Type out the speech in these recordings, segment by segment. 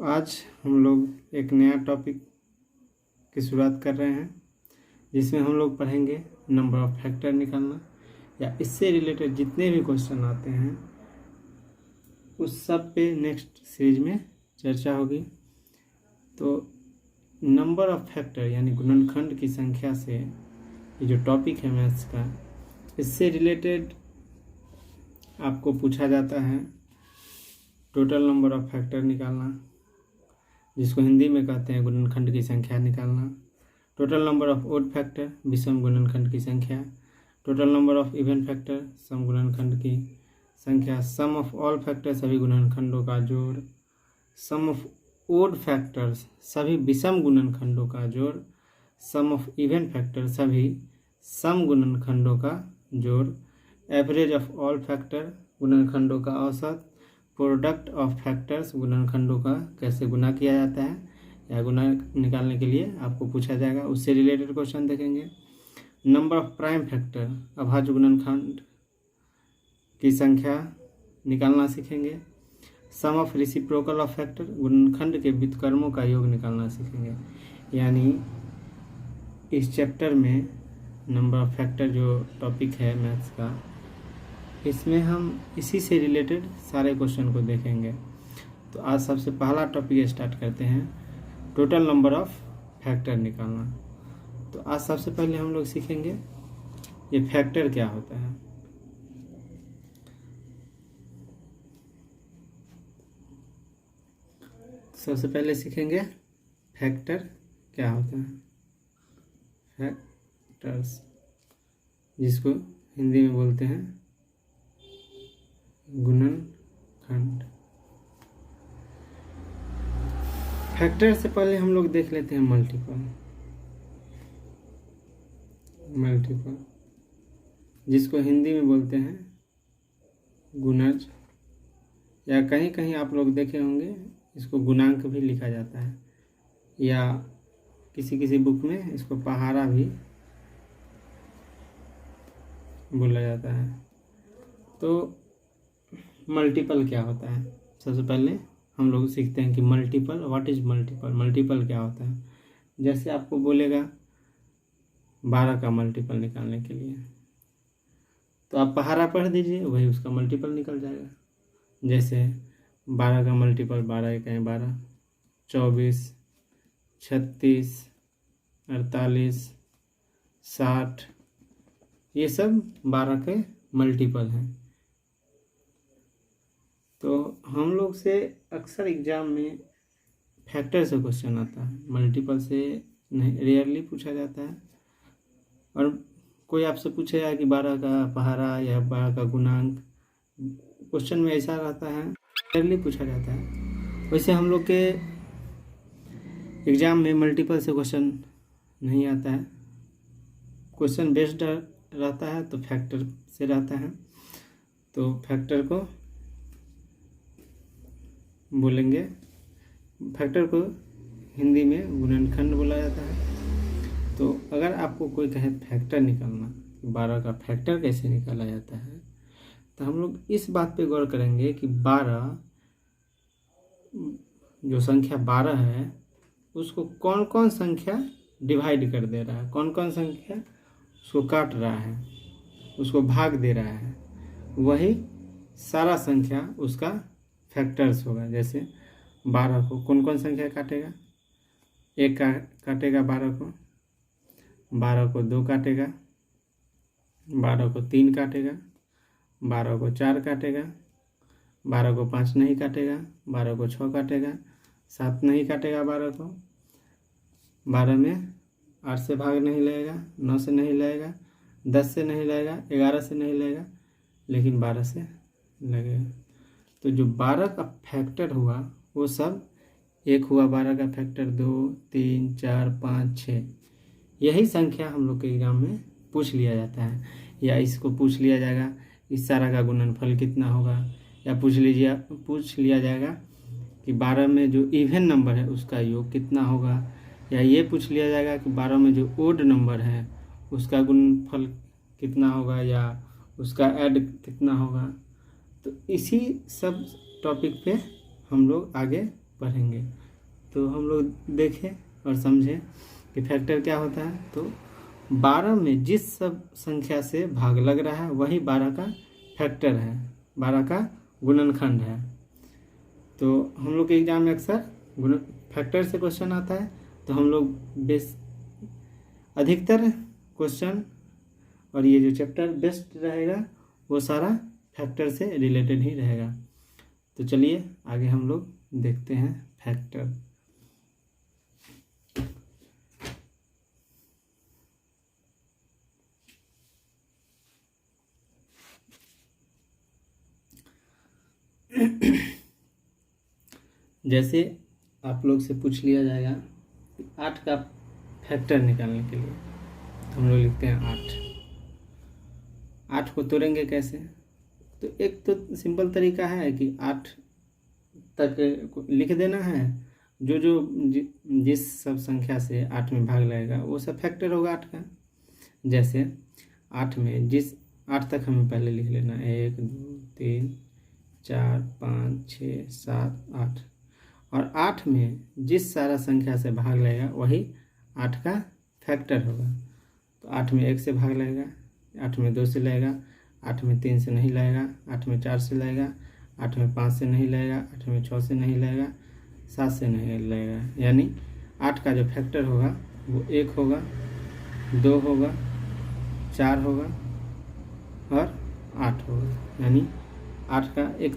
आज हम लोग एक नया टॉपिक की शुरुआत कर रहे हैं जिसमें हम लोग पढ़ेंगे नंबर ऑफ फैक्टर निकालना या इससे रिलेटेड जितने भी क्वेश्चन आते हैं उस सब पे नेक्स्ट सीरीज में चर्चा होगी। तो नंबर ऑफ फैक्टर यानी गुणनखंड की संख्या से ये जो टॉपिक है मैथ्स का, इससे रिलेटेड आपको पूछा जाता है टोटल नंबर ऑफ फैक्टर निकालना, जिसको हिंदी में कहते हैं गुणनखंड की संख्या निकालना। Total number of odd factor विषम गुणनखंड की संख्या। Total number of even factor सम गुणनखंड की संख्या। सम ऑफ ऑल फैक्टर सभी गुणनखंडों का जोड़। सम ऑफ ओड फैक्टर्स सभी विषम गुणनखंडों का जोड़। सम ऑफ इवन फैक्टर सभी सम गुणनखंडों का जोड़। एवरेज ऑफ ऑल फैक्टर गुणनखंडों का औसत। प्रोडक्ट ऑफ फैक्टर्स गुणनखंडों का कैसे गुना किया जाता है या गुना निकालने के लिए आपको पूछा जाएगा, उससे रिलेटेड क्वेश्चन देखेंगे। नंबर ऑफ प्राइम फैक्टर अभाज्य गुणनखंड की संख्या निकालना सीखेंगे। सम ऑफ रेसिप्रोकल ऑफ फैक्टर गुणनखंड के व्युत्क्रमों का योग निकालना सीखेंगे। यानी इस चैप्टर में नंबर ऑफ फैक्टर जो टॉपिक है मैथ्स का, इसमें हम इसी से रिलेटेड सारे क्वेश्चन को देखेंगे। तो आज सबसे पहला टॉपिक स्टार्ट करते हैं, टोटल नंबर ऑफ फैक्टर निकालना। तो आज सबसे पहले हम लोग सीखेंगे ये फैक्टर क्या होता है। सबसे पहले सीखेंगे फैक्टर क्या होता है। फैक्टर्स जिसको हिंदी में बोलते हैं गुणनखंड। फैक्टर से पहले हम लोग देख लेते हैं मल्टीपल जिसको हिंदी में बोलते हैं गुणज, या कहीं कहीं आप लोग देखे होंगे इसको गुणांक भी लिखा जाता है, या किसी किसी बुक में इसको पहाड़ा भी बोला जाता है। तो मल्टीपल क्या होता है, सबसे पहले हम लोग सीखते हैं कि multiple, what is multiple, multiple क्या होता है। जैसे आपको बोलेगा 12 का मल्टीपल निकालने के लिए, तो आप पहाड़ा पढ़ दीजिए, वही उसका मल्टीपल निकल जाएगा। जैसे 12 का मल्टीपल 12 एक 12, 24, 36, 48, 60, ये सब 12 के मल्टीपल हैं। तो हम लोग से अक्सर एग्जाम में फैक्टर से क्वेश्चन आता है, मल्टीपल से नहीं, रेयरली पूछा जाता है। और कोई आपसे पूछेगा कि 12 का पहाड़ा या 12 का गुणांक, क्वेश्चन में ऐसा रहता है, रेयरली पूछा जाता है। वैसे हम लोग के एग्ज़ाम में मल्टीपल से क्वेश्चन नहीं आता है, क्वेश्चन बेस्ड रहता है, तो फैक्टर से रहता है। तो फैक्टर को बोलेंगे, फैक्टर को हिंदी में गुणनखंड बोला जाता है। तो अगर आपको कोई कहे फैक्टर निकालना, 12 का फैक्टर कैसे निकाला जाता है, तो हम लोग इस बात पे गौर करेंगे कि 12 जो संख्या 12 है उसको कौन कौन संख्या डिवाइड कर दे रहा है, कौन कौन संख्या उसको काट रहा है, उसको भाग दे रहा है, वही सारा संख्या उसका फैक्टर्स होगा। जैसे 12 को कौन कौन संख्या काटेगा, 1 का काटेगा 12 को, 12 को 2 काटेगा, 12 को 3 काटेगा, 12 को 4 काटेगा, 12 को 5 नहीं काटेगा, 12 को 6 काटेगा, 7 नहीं काटेगा, 12 को 12 में 8 से भाग नहीं लगेगा, 9 से नहीं लगेगा, 10 से नहीं लगेगा, 11 से नहीं लगेगा, लेकिन 12 से लगेगा। तो जो 12 का फैक्टर हुआ वो सब, एक हुआ 12 का फैक्टर 2, 3, 4, 5, 6, यही संख्या हम लोग के एग्जाम में पूछ लिया जाता है। या इसको पूछ लिया जाएगा इस सारा का गुणनफल कितना होगा, या पूछ लिया जाएगा कि 12 में जो इवन नंबर है उसका योग कितना होगा, या ये पूछ लिया जाएगा कि 12 में जो ओड नंबर है उसका गुणनफल कितना होगा या उसका ऐड कितना होगा। तो इसी सब टॉपिक पे हम लोग आगे पढ़ेंगे। तो हम लोग देखें और समझें कि फैक्टर क्या होता है। तो 12 में जिस सब संख्या से भाग लग रहा है वही 12 का फैक्टर है, 12 का गुणनखंड है। तो हम लोग के एग्जाम में अक्सर गुण फैक्टर से क्वेश्चन आता है, तो हम लोग अधिकतर क्वेश्चन और ये जो चैप्टर बेस्ट रहेगा वो सारा फैक्टर से रिलेटेड ही रहेगा। तो चलिए आगे हम लोग देखते हैं फैक्टर। जैसे आप लोग से पूछ लिया जाएगा 8 का फैक्टर निकालने के लिए, तो हम लोग लिखते हैं 8 को तोड़ेंगे कैसे। तो एक तो सिंपल तरीका है कि 8 तक लिख देना है, जो जिस सब संख्या से 8 में भाग लगेगा वो सब फैक्टर होगा 8 का। जैसे 8 में जिस 8 तक हमें पहले लिख लेना, 1 2 3 4 5 6 7 8, और 8 में जिस सारा संख्या से भाग लगेगा वही 8 का फैक्टर होगा। तो 8 में 1 से भाग लगेगा, 8 में 2 से लगेगा, 8 में 3 से नहीं लगेगा, 8 में 4 से लगेगा, 8 में 5 से नहीं लगेगा, 8 में 6 से नहीं लगेगा, 7 से नहीं लगेगा। यानी 8 का जो फैक्टर होगा वो 1 होगा, 2 होगा, 4 होगा और 8 होगा। यानी 8 का एक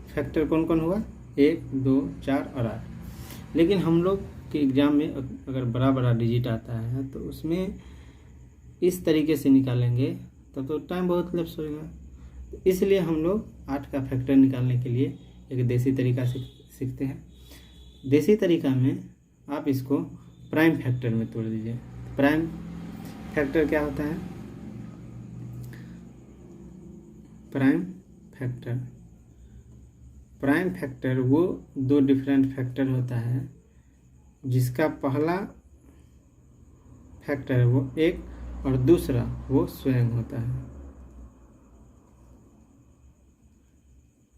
फैक्टर कौन कौन हुआ, 1 2 4 और 8। लेकिन हम लोग के एग्ज़ाम में अगर बड़ा बड़ा डिजिट आता है तो उसमें इस तरीके से निकालेंगे तब तो टाइम बहुत लैप्स होगा। तो इसलिए हम लोग 8 का फैक्टर निकालने के लिए एक देसी तरीका सीखते हैं। देसी तरीका में आप इसको प्राइम फैक्टर में तोड़ दीजिए। प्राइम फैक्टर क्या होता है, प्राइम फैक्टर वो 2 डिफरेंट फैक्टर होता है जिसका पहला फैक्टर वो 1 और दूसरा वो स्वयं होता है।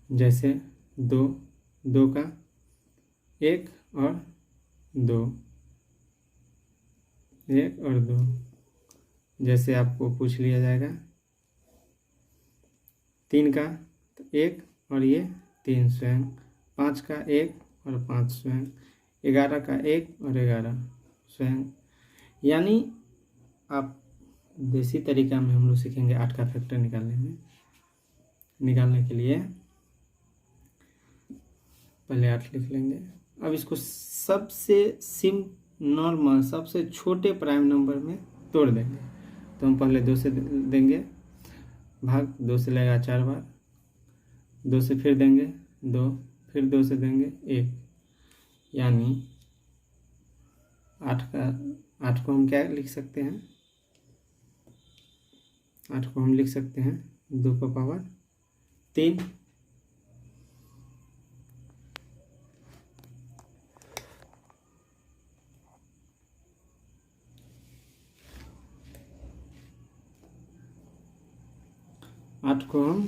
जैसे 2 का 1 और 2, 1 और 2। जैसे आपको पूछ लिया जाएगा 3 का 1 और ये 3 स्वयं, 5 का 1 और 5 स्वयं, 11 का 1 और 11 स्वयं। यानी आप देसी तरीका में हम लोग सीखेंगे 8 का फैक्टर निकालने के लिए पहले 8 लिख लेंगे। अब इसको सबसे नॉर्मल सबसे छोटे प्राइम नंबर में तोड़ देंगे। तो हम पहले 2 से देंगे भाग, 2 से लगेगा 4 बार, 2 से फिर देंगे 2, फिर 2 से देंगे 1। यानी 8 को हम क्या लिख सकते हैं, 8 को हम लिख सकते हैं 2 का पावर 3। आठ को हम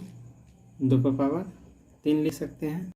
2 का पावर 3 लिख सकते हैं।